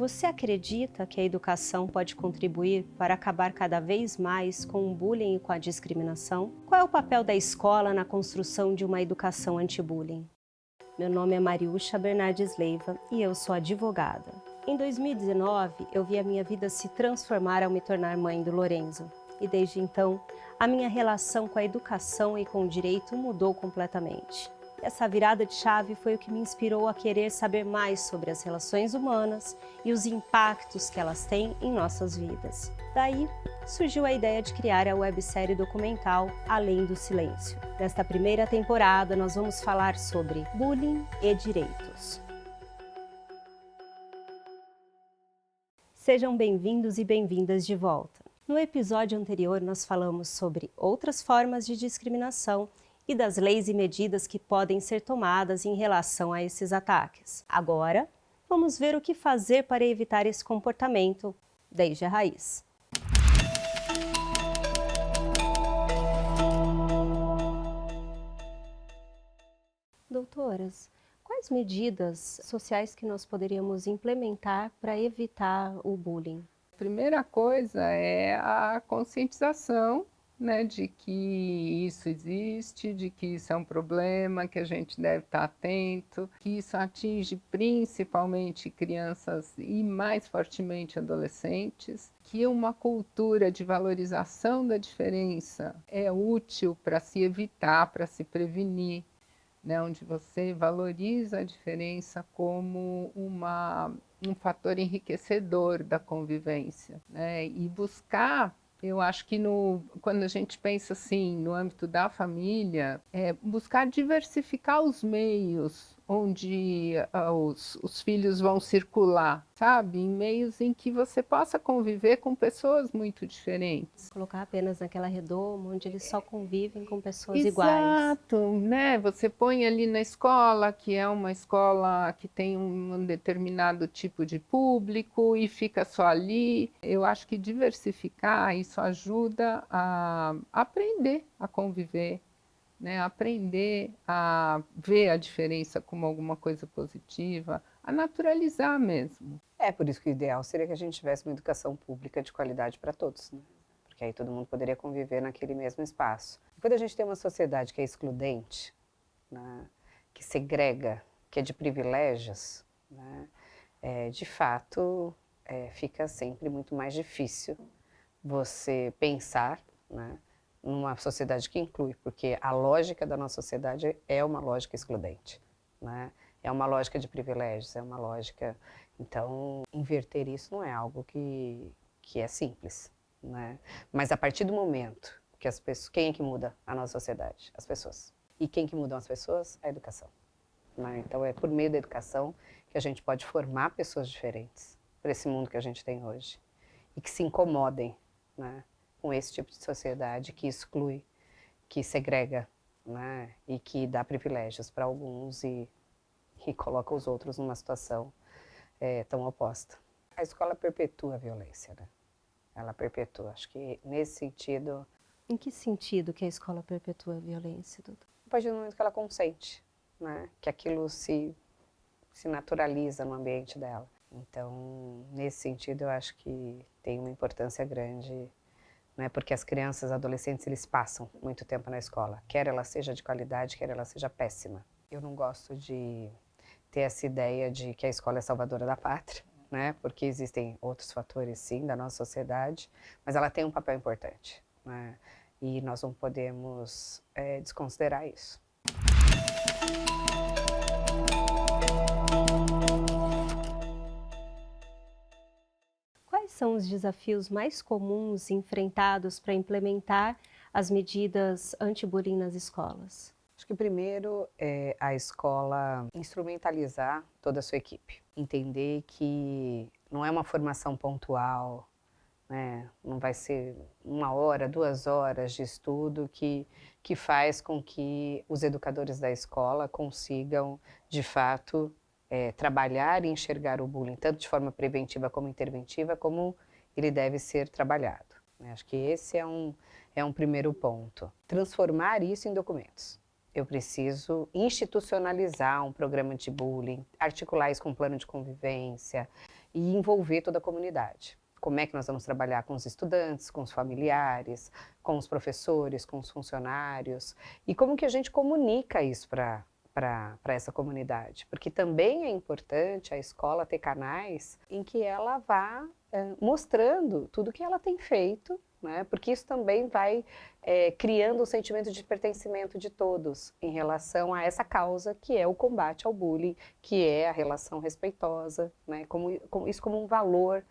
Você acredita que a educação pode contribuir para acabar cada vez mais com o bullying e com a discriminação? Qual é o papel da escola na construção de uma educação anti-bullying? Meu nome é Mariúcha Bernardes Leiva e eu sou advogada. Em 2019, eu vi a minha vida se transformar ao me tornar mãe do Lorenzo. E desde então, a minha relação com a educação e com o direito mudou completamente. Essa virada de chave foi o que me inspirou a querer saber mais sobre as relações humanas e os impactos que elas têm em nossas vidas. Daí, surgiu a ideia de criar a websérie documental Além do Silêncio. Nesta primeira temporada, nós vamos falar sobre bullying e direitos. Sejam bem-vindos e bem-vindas de volta. No episódio anterior, nós falamos sobre outras formas de discriminação e das leis e medidas que podem ser tomadas em relação a esses ataques. Agora, vamos ver o que fazer para evitar esse comportamento desde a raiz. Doutoras, quais medidas sociais que nós poderíamos implementar para evitar o bullying? A primeira coisa é a conscientização, né, de que isso existe, de que isso é um problema, que a gente deve estar atento, que isso atinge principalmente crianças e mais fortemente adolescentes, que uma cultura de valorização da diferença é útil para se evitar, para se prevenir, né, onde você valoriza a diferença como um fator enriquecedor da convivência, né, e buscar. Eu acho que quando a gente pensa assim, no âmbito da família, buscar diversificar os meios onde os filhos vão circular, sabe? Em meios em que você possa conviver com pessoas muito diferentes. Colocar apenas naquela redoma onde eles só convivem com pessoas iguais. Exato, né? Você põe ali na escola, que é uma escola que tem um determinado tipo de público e fica só ali. Eu acho que diversificar, isso ajuda a aprender a conviver, né? Aprender a ver a diferença como alguma coisa positiva, a naturalizar mesmo. Por isso que o ideal seria que a gente tivesse uma educação pública de qualidade para todos, né? Porque aí todo mundo poderia conviver naquele mesmo espaço. Quando a gente tem uma sociedade que é excludente, né, que segrega, que é de privilégios, né, de fato fica sempre muito mais difícil você pensar, né, numa sociedade que inclui, porque a lógica da nossa sociedade é uma lógica excludente, né? É uma lógica de privilégios, é uma lógica. Então, inverter isso não é algo que é simples, né? Mas a partir do momento que as pessoas, quem é que muda a nossa sociedade? As pessoas. E quem que mudam as pessoas? A educação, né? Então é por meio da educação que a gente pode formar pessoas diferentes para esse mundo que a gente tem hoje e que se incomodem, né, com esse tipo de sociedade que exclui, que segrega, né, e que dá privilégios para alguns e coloca os outros numa situação tão oposta. A escola perpetua a violência, né? Ela perpetua. Acho que nesse sentido. Em que sentido que a escola perpetua a violência, doutor? A partir do momento que ela consente, né? Que aquilo se naturaliza no ambiente dela. Então, nesse sentido, eu acho que tem uma importância grande, né? Porque as crianças, adolescentes, eles passam muito tempo na escola. Quer ela seja de qualidade, quer ela seja péssima. Eu não gosto de ter essa ideia de que a escola é salvadora da pátria, né? Porque existem outros fatores, sim, da nossa sociedade, mas ela tem um papel importante, né? E nós não podemos desconsiderar isso. Quais são os desafios mais comuns enfrentados para implementar as medidas anti-bullying nas escolas? Acho que primeiro é a escola instrumentalizar toda a sua equipe. Entender que não é uma formação pontual, né? Não vai ser 1 hora, 2 horas de estudo que faz com que os educadores da escola consigam, de fato, trabalhar e enxergar o bullying, tanto de forma preventiva como interventiva, como ele deve ser trabalhado, né? Acho que esse é um primeiro ponto. Transformar isso em documentos. Eu preciso institucionalizar um programa de bullying, articular isso com um plano de convivência. e envolver toda a comunidade. Como é que nós vamos trabalhar com os estudantes, com os familiares, com os professores, com os funcionários, e como que a gente comunica isso para essa comunidade, porque também é importante a escola ter canais em que ela vá mostrando tudo que ela tem feito, né? Porque isso também vai criando um sentimento de pertencimento de todos em relação a essa causa que é o combate ao bullying, que é a relação respeitosa, né? Isso como um valor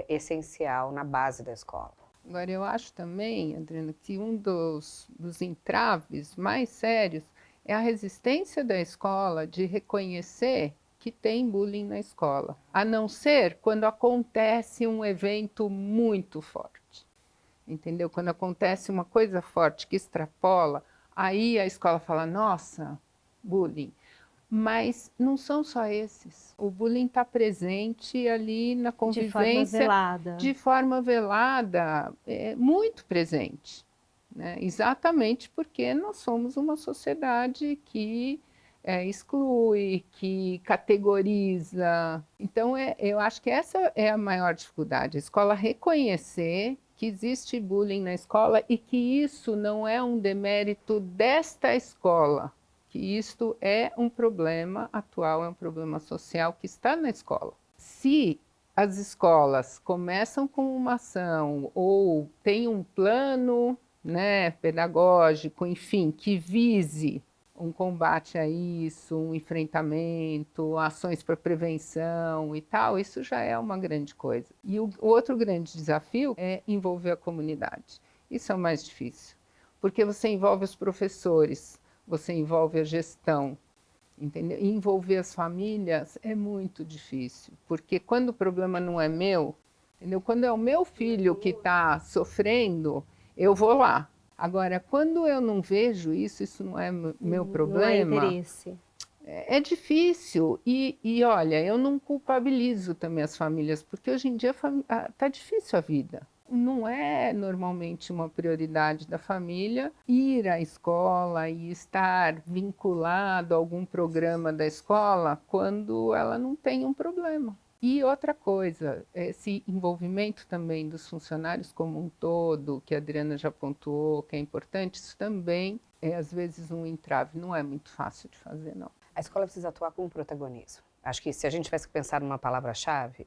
essencial na base da escola. Agora, eu acho também, Adriana, que um dos entraves mais sérios é a resistência da escola de reconhecer que tem bullying na escola, a não ser quando acontece um evento muito forte, entendeu? Quando acontece uma coisa forte que extrapola, aí a escola fala, nossa, bullying. Mas não são só esses. O bullying está presente ali na convivência de forma velada, muito presente, né? Exatamente porque nós somos uma sociedade que exclui, que categoriza. Então, eu acho que essa é a maior dificuldade, a escola reconhecer que existe bullying na escola e que isso não é um demérito desta escola, que isto é um problema atual, é um problema social que está na escola. Se as escolas começam com uma ação ou tem um plano, né, pedagógico, enfim, que vise um combate a isso, um enfrentamento, ações para prevenção e tal, isso já é uma grande coisa. E o outro grande desafio é envolver a comunidade. Isso é o mais difícil, porque você envolve os professores, você envolve a gestão, entendeu? E envolver as famílias é muito difícil, porque quando o problema não é meu, entendeu? Quando é o meu filho que está sofrendo, eu vou lá. Agora, quando eu não vejo isso, isso não é meu problema. Não é interesse. É difícil. E olha, eu não culpabilizo também as famílias, porque hoje em dia está difícil a vida. Não é normalmente uma prioridade da família ir à escola e estar vinculado a algum programa da escola quando ela não tem um problema. E outra coisa, esse envolvimento também dos funcionários como um todo, que a Adriana já pontuou, que é importante, isso também é às vezes um entrave, não é muito fácil de fazer, não. A escola precisa atuar com protagonismo. Acho que se a gente tivesse que pensar numa palavra-chave,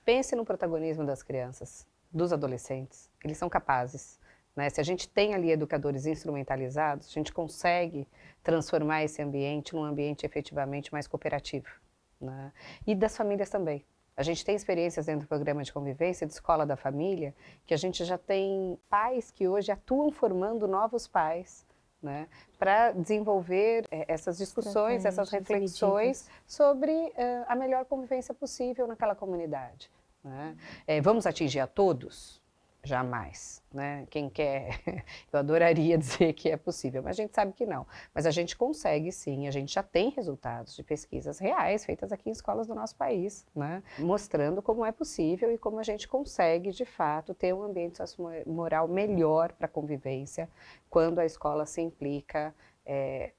pense no protagonismo das crianças, dos adolescentes, eles são capazes, né? Se a gente tem ali educadores instrumentalizados, a gente consegue transformar esse ambiente num ambiente efetivamente mais cooperativo, né? E das famílias também. A gente tem experiências dentro do programa de convivência, de escola da família, que a gente já tem pais que hoje atuam formando novos pais, né, para desenvolver essas discussões, essas reflexões sobre a melhor convivência possível naquela comunidade, né? Vamos atingir a todos? Jamais, né? Quem quer, eu adoraria dizer que é possível, mas a gente sabe que não. Mas a gente consegue sim, a gente já tem resultados de pesquisas reais feitas aqui em escolas do nosso país, né? Mostrando como é possível e como a gente consegue, de fato, ter um ambiente sociomoral melhor para a convivência quando a escola se implica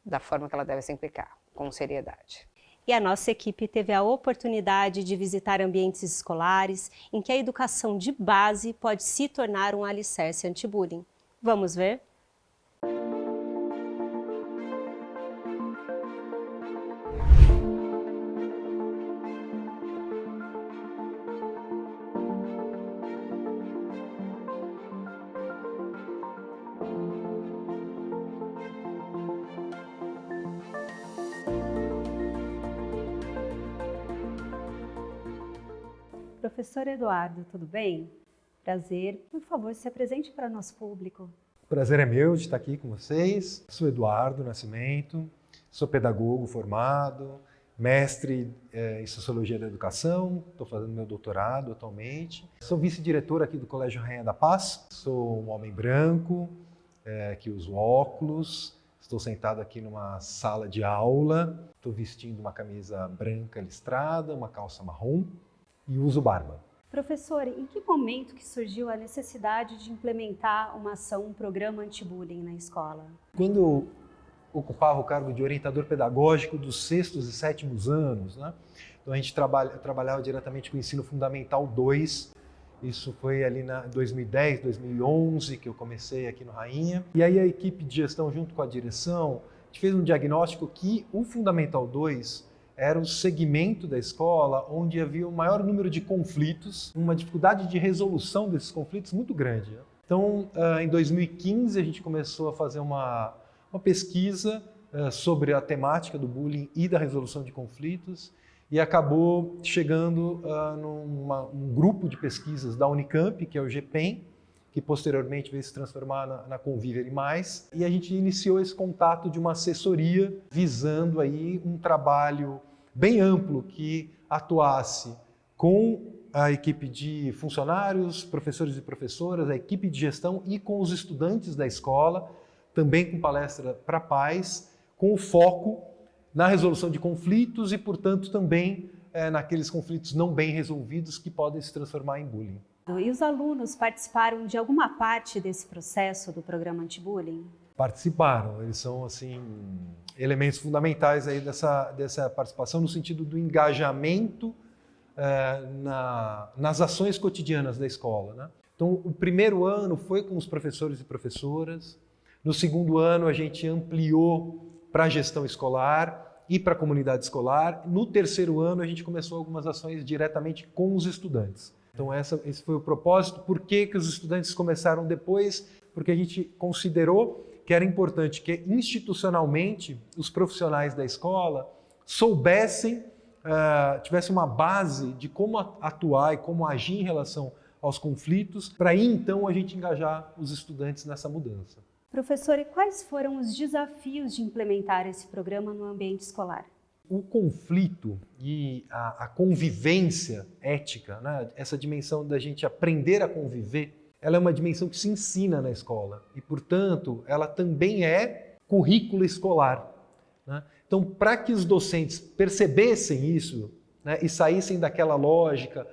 da forma que ela deve se implicar, com seriedade. E a nossa equipe teve a oportunidade de visitar ambientes escolares em que a educação de base pode se tornar um alicerce anti-bullying. Vamos ver? Professor Eduardo, tudo bem? Prazer. Por favor, se apresente para o nosso público. O prazer é meu de estar aqui com vocês. Sou Eduardo Nascimento, sou pedagogo formado, mestre em Sociologia da Educação, estou fazendo meu doutorado atualmente. Sou vice-diretor aqui do Colégio Rainha da Paz, sou um homem branco, que uso óculos, estou sentado aqui numa sala de aula, estou vestindo uma camisa branca listrada, uma calça marrom, e uso barba. Professor, em que momento que surgiu a necessidade de implementar uma ação, um programa anti-bullying na escola? Quando eu ocupava o cargo de orientador pedagógico dos 6º e 7º anos, né, Então a gente trabalhava diretamente com o ensino fundamental 2. Isso foi ali em 2010, 2011 que eu comecei aqui no Rainha. E aí a equipe de gestão junto com a direção, a gente fez um diagnóstico que o Fundamental 2 era o segmento da escola onde havia o maior número de conflitos, uma dificuldade de resolução desses conflitos muito grande. Então, em 2015, a gente começou a fazer uma pesquisa sobre a temática do bullying e da resolução de conflitos e acabou chegando num grupo de pesquisas da Unicamp, que é o GPEM, que posteriormente veio se transformar na Conviver+. E a gente iniciou esse contato de uma assessoria visando aí um trabalho bem amplo que atuasse com a equipe de funcionários, professores e professoras, a equipe de gestão e com os estudantes da escola, também com palestra para pais, com o foco na resolução de conflitos e, portanto, também naqueles conflitos não bem resolvidos que podem se transformar em bullying. E os alunos participaram de alguma parte desse processo do programa anti-bullying? Participaram, eles são assim elementos fundamentais aí dessa participação no sentido do engajamento nas ações cotidianas da escola, né? Então, o primeiro ano foi com os professores e professoras, no segundo ano a gente ampliou para a gestão escolar e para a comunidade escolar, no terceiro ano a gente começou algumas ações diretamente com os estudantes. Então esse foi o propósito. Por que os estudantes começaram depois? Porque a gente considerou que era importante que institucionalmente os profissionais da escola soubessem, tivessem uma base de como atuar e como agir em relação aos conflitos, para aí então a gente engajar os estudantes nessa mudança. Professor, e quais foram os desafios de implementar esse programa no ambiente escolar? O conflito e a convivência ética, né? Essa dimensão da gente aprender a conviver, ela é uma dimensão que se ensina na escola e, portanto, ela também é currículo escolar, né? Então, para que os docentes percebessem isso, né, e saíssem daquela lógica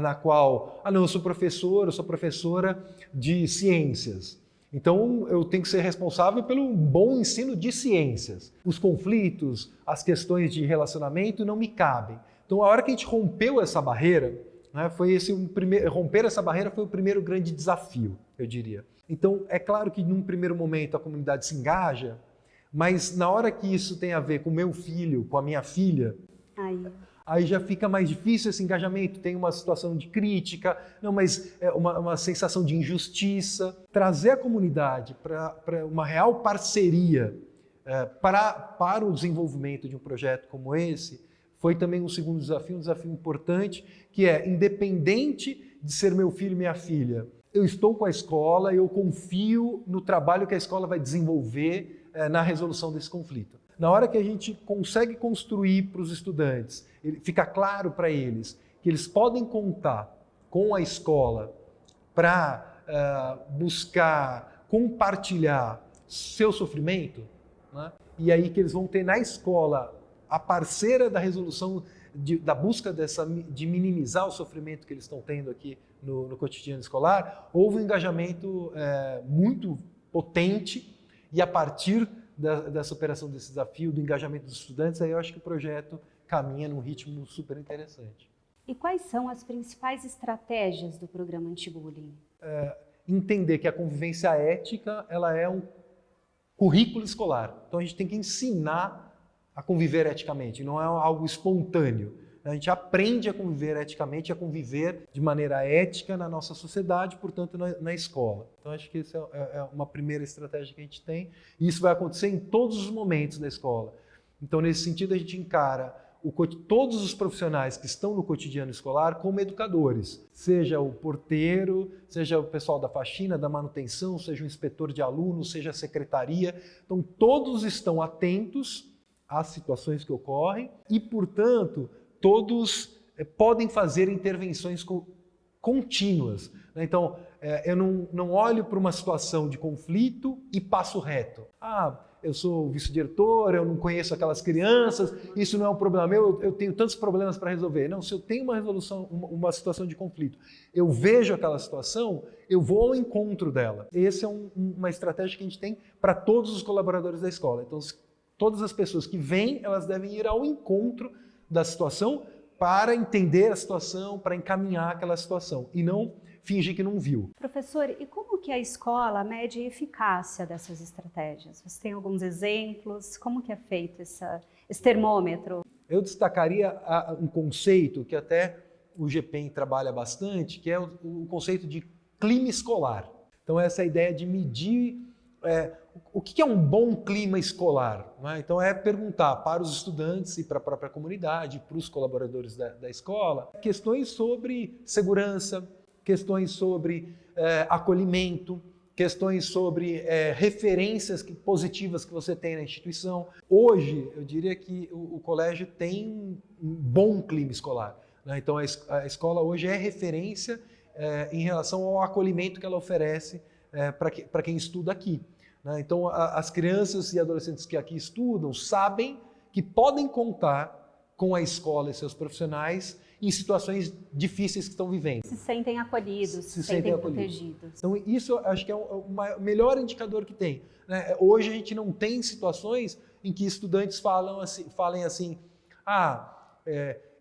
na qual, não, eu sou professora de ciências, então, eu tenho que ser responsável pelo bom ensino de ciências. Os conflitos, as questões de relacionamento não me cabem. Então, a hora que a gente rompeu essa barreira, né, romper essa barreira foi o primeiro grande desafio, eu diria. Então, é claro que num primeiro momento a comunidade se engaja, mas na hora que isso tem a ver com o meu filho, com a minha filha, aí já fica mais difícil esse engajamento, tem uma situação de crítica, mas uma sensação de injustiça. Trazer a comunidade para uma real parceria para o desenvolvimento de um projeto como esse foi também um segundo desafio, um desafio importante, que é, independente de ser meu filho e minha filha, eu estou com a escola, eu confio no trabalho que a escola vai desenvolver na resolução desse conflito. Na hora que a gente consegue construir para os estudantes, fica claro para eles que eles podem contar com a escola para buscar compartilhar seu sofrimento, né? E aí que eles vão ter na escola a parceira da resolução, da busca de minimizar o sofrimento que eles estão tendo aqui no cotidiano escolar, houve um engajamento muito potente e a partir da superação desse desafio, do engajamento dos estudantes, aí eu acho que o projeto caminha num ritmo super interessante. E quais são as principais estratégias do programa anti-bullying? Entender que a convivência ética ela é um currículo escolar. Então a gente tem que ensinar a conviver eticamente, não é algo espontâneo. A gente aprende a conviver eticamente, a conviver de maneira ética na nossa sociedade, portanto, na escola. Então, acho que essa é uma primeira estratégia que a gente tem, e isso vai acontecer em todos os momentos da escola. Então, nesse sentido, a gente encara todos os profissionais que estão no cotidiano escolar como educadores, seja o porteiro, seja o pessoal da faxina, da manutenção, seja o inspetor de alunos, seja a secretaria. Então, todos estão atentos às situações que ocorrem e, portanto, todos podem fazer intervenções contínuas. Então, eu não olho para uma situação de conflito e passo reto. Eu sou vice-diretor, eu não conheço aquelas crianças, isso não é um problema meu, eu tenho tantos problemas para resolver. Não, se eu tenho uma situação de conflito, eu vejo aquela situação, eu vou ao encontro dela. Essa é uma estratégia que a gente tem para todos os colaboradores da escola. Então, todas as pessoas que vêm, elas devem ir ao encontro da situação para entender a situação, para encaminhar aquela situação e não fingir que não viu. Professor, e como que a escola mede a eficácia dessas estratégias? Você tem alguns exemplos? Como que é feito esse termômetro? Eu destacaria um conceito que até o GPEM trabalha bastante, que é o conceito de clima escolar. Então, essa ideia de medir o que é um bom clima escolar, né? Então, é perguntar para os estudantes e para a própria comunidade, para os colaboradores da escola, questões sobre segurança, questões sobre acolhimento, questões sobre referências positivas que você tem na instituição. Hoje, eu diria que o colégio tem um bom clima escolar, né? Então, a escola hoje é referência em relação ao acolhimento que ela oferece para quem estuda aqui, né? Então, as crianças e adolescentes que aqui estudam sabem que podem contar com a escola e seus profissionais em situações difíceis que estão vivendo. Se sentem acolhidos, se sentem protegidos. Então, isso acho que é o melhor indicador que tem, né? Hoje a gente não tem situações em que estudantes falem assim,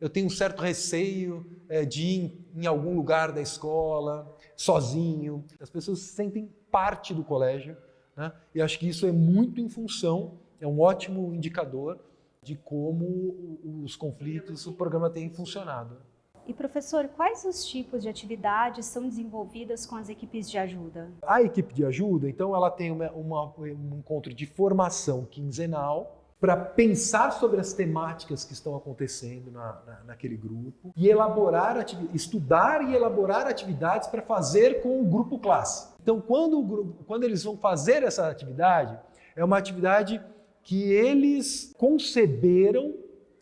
eu tenho um certo receio de ir em algum lugar da escola, sozinho. As pessoas se sentem parte do colégio, né? E acho que isso é muito em função, é um ótimo indicador de como os conflitos, o programa tem funcionado. E professor, quais os tipos de atividades são desenvolvidas com as equipes de ajuda? A equipe de ajuda, então, ela tem um encontro de formação quinzenal para pensar sobre as temáticas que estão acontecendo naquele grupo e estudar e elaborar atividades para fazer com o grupo classe. Então, quando eles vão fazer essa atividade, é uma atividade que eles conceberam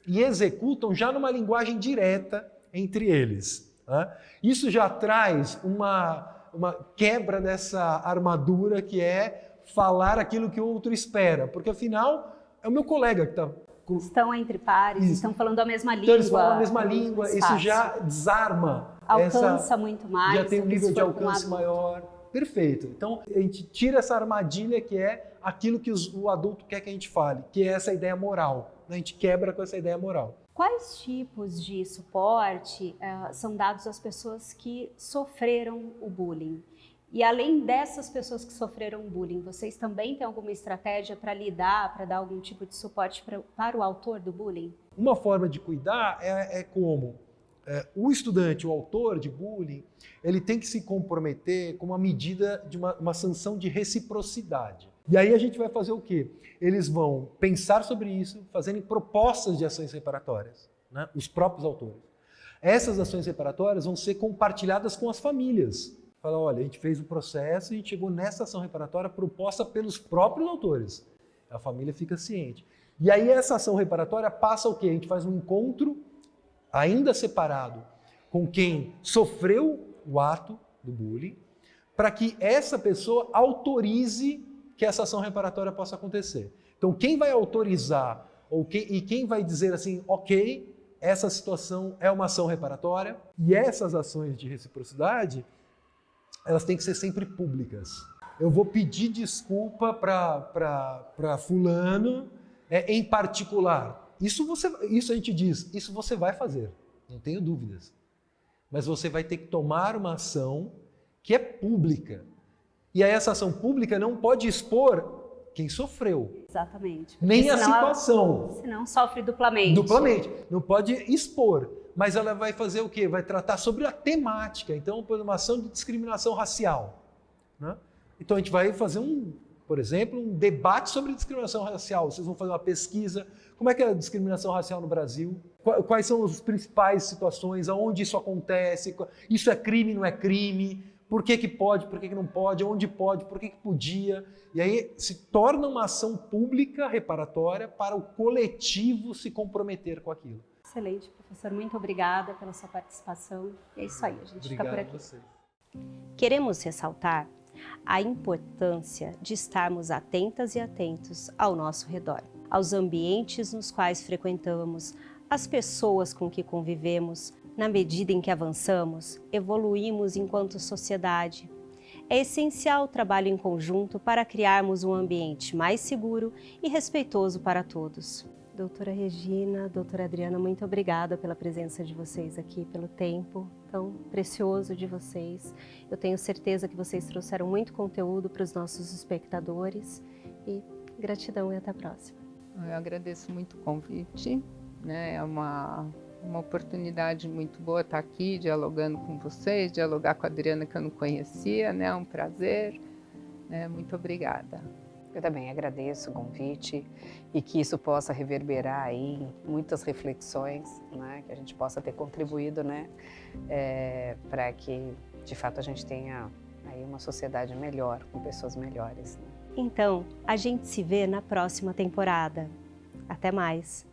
e executam já numa linguagem direta entre eles, né? Isso já traz uma quebra dessa armadura que é falar aquilo que o outro espera, porque afinal é o meu colega que está... Estão entre pares, estão falando a mesma língua. Então eles falam a mesma língua, isso já desarma. Alcança muito mais. Já tem um nível de alcance maior. Perfeito. Então a gente tira essa armadilha que é aquilo que o adulto quer que a gente fale, que é essa ideia moral. A gente quebra com essa ideia moral. Quais tipos de suporte são dados às pessoas que sofreram o bullying? E além dessas pessoas que sofreram bullying, vocês também têm alguma estratégia para lidar, para dar algum tipo de suporte para o autor do bullying? Uma forma de cuidar é como o estudante, o autor de bullying, ele tem que se comprometer com uma medida de uma sanção de reciprocidade. E aí a gente vai fazer o quê? Eles vão pensar sobre isso, fazendo propostas de ações reparatórias, né? Os próprios autores. Essas ações reparatórias vão ser compartilhadas com as famílias. Fala, olha, a gente fez o processo e a gente chegou nessa ação reparatória proposta pelos próprios autores. A família fica ciente. E aí essa ação reparatória passa o quê? A gente faz um encontro ainda separado com quem sofreu o ato do bullying, para que essa pessoa autorize que essa ação reparatória possa acontecer. Então, quem vai autorizar e quem vai dizer assim, ok, essa situação é uma ação reparatória, e essas ações de reciprocidade, elas têm que ser sempre públicas. Eu vou pedir desculpa para fulano em particular. Isso a gente diz, isso você vai fazer, não tenho dúvidas. Mas você vai ter que tomar uma ação que é pública. E aí essa ação pública não pode expor quem sofreu. Exatamente. Nem a situação. Senão sofre duplamente. Duplamente. Não pode expor. Mas ela vai fazer o quê? Vai tratar sobre a temática. Então, por uma ação de discriminação racial, né? Então, a gente vai fazer por exemplo, um debate sobre discriminação racial. Vocês vão fazer uma pesquisa. Como é que é a discriminação racial no Brasil? Quais são as principais situações? Aonde isso acontece? Isso é crime, não é crime? Por que pode, por que não pode? Onde pode, por que podia? E aí se torna uma ação pública reparatória para o coletivo se comprometer com aquilo. Excelente, professor. Muito obrigada pela sua participação. E é isso aí, a gente fica por aqui. Obrigado a você. Queremos ressaltar a importância de estarmos atentas e atentos ao nosso redor, aos ambientes nos quais frequentamos, às pessoas com que convivemos. Na medida em que avançamos, evoluímos enquanto sociedade. É essencial o trabalho em conjunto para criarmos um ambiente mais seguro e respeitoso para todos. Doutora Regina, doutora Adriana, muito obrigada pela presença de vocês aqui, pelo tempo tão precioso de vocês. Eu tenho certeza que vocês trouxeram muito conteúdo para os nossos espectadores e gratidão e até a próxima. Eu agradeço muito o convite, né? É uma oportunidade muito boa estar aqui dialogando com vocês, dialogar com a Adriana que eu não conhecia, né? É um prazer, né? Muito obrigada. Eu também agradeço o convite e que isso possa reverberar aí em muitas reflexões, né? Que a gente possa ter contribuído, né? Para que, de fato, a gente tenha aí uma sociedade melhor, com pessoas melhores, né? Então, a gente se vê na próxima temporada. Até mais!